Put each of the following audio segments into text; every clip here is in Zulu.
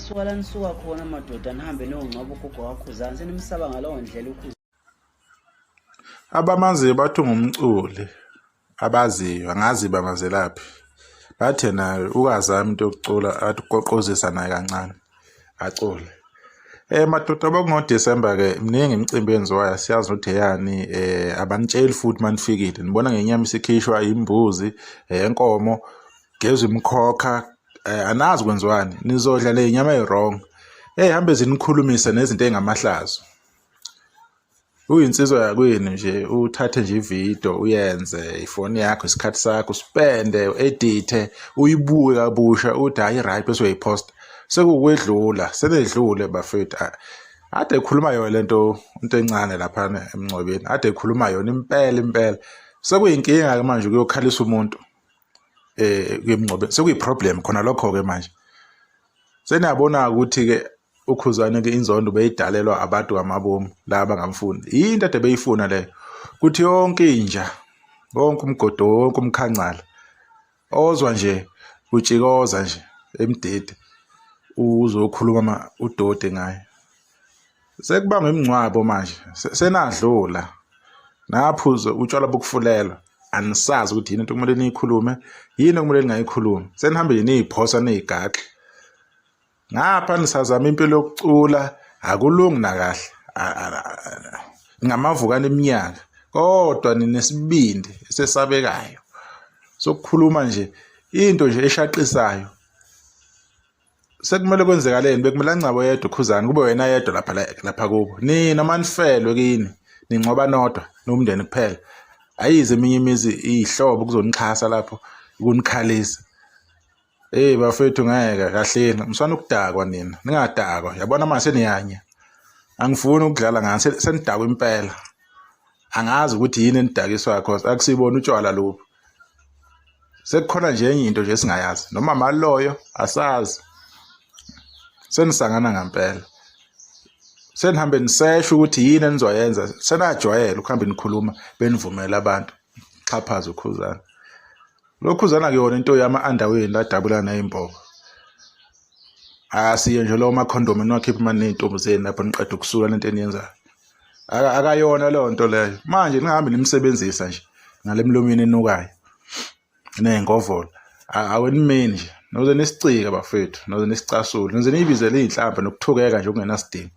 nisuka la nisuka khona madoda nihambe niyongcwaba ugogo kaKhuzani senimsaba ngalowo ndlela uKhuzani. Abamaziyo bathi ngumculi abaziyo angazi bamazelaphi bathe nayo ukazama into yokucula athi uqoqozisa naye kancane acule. Madoda bokungoDisemba ke mningi imicimbi yenziwayo siyazi ukuthi eyani abanitsheli futhi manifikile nibona ngenyama isikhishwa imbuzi enkomo gezwe imkhokha anazi kwenziwani nizodla le nyama ewrong hambe zinikhulumise nezinto ezingamahlazo. Uyinsizwa yakwini nje uthathe nje ividiyo uyenze ifoni yakho isikhathi sakho spende edit uyibuke kabusha uthi hayi right bese uyayiposta sekukwedlula senedlule bafethu ade ekhuluma yona lento into encane lapha emncwebeni ade ekhuluma yona impela sekuyinkinga ke manje ukuyokhalisa umuntu kuyemncwebeni sekuyiproblem khona lokho ke manje seniyabona ukuthi ke uKhuzani ke inzondo beyidalelwa abantu amabomu laba bangamfuni into ade beyifuna leyo kuthi yonke inja wonke umgodo wonke umkhancala ozwa nje utshikoza nje emdede uzokhuluma udode ngaye sekubanga imncwabo manje senadlula naphuzo utshwala bokufulelwa anisazi ukuthi yini into kumele niyikhulume yini okumele ningayikhulumi senihambe niyiphosa niyigaxa ngapha nisazama impilo yokucula akulungi nakahle ngamavukana eminyaka kodwa ninesibindi sesabekayo sokukhuluma nje into nje eshaqisayo sekumele kwenzekaleni bekumele ancabo yedwa uKhuzani kube wena yedwa lapha kubo nina manifelwe kini ningcoba nodwa nomndeni kuphela ayize eminye imizi ihlobo kuzonixhasa lapho ukunikhalisa bafethu ngeke kahleni msana ukudakwa nina ningadakwa yabona manje seniyanya angifuni ukudlala ngani senidakwa impela angazi ukuthi yini enidakiswa cause akusibona utshwala lobo sekukhona nje enye into nje singayazi noma maloyo asazi senisangana ngempela senihambe nisesha ukuthi yini enizoyenza senajwayela ukuhambe nikhuluma benivumela abantu xhaphaza uKhuzani loKhuzani akuyona into yama-underwear la dabulana ney'mbobo asiye nje lo makhondomu niwakhipha manje ney'ntombi zenu lapho niqeda ukusuka lento eniyenzayo akayona leyo nto leyo manje ningahambe nimsebenzisa nje ngale mlomini enukayo ney'ngovolo awenimeni nje noze nisicika bafethu noze nisicasule noze niyibizele iy'nhlamba nokuthukeka nje okungenasidingo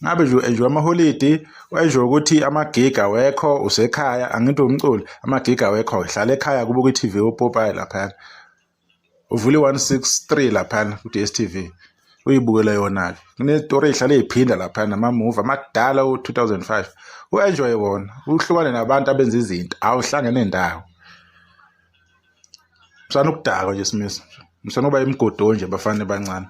ngabe nje enjoy amaholidi enjoy ukuthi amagig awekho usekhaya angithi umculi amagig awekho uhlala ekhaya kubuka iTV uPopeye lapha uvule 163 lapha ku DStv uyibukela yona ke kunestory ehlala eziphinda lapha nama movie amadala u2005 uenjoy wona uhlukane nabantu abenza izinto awuhlangene ndawo msana ukudakwa nje simisa msana uba imgodo nje bafane bancane.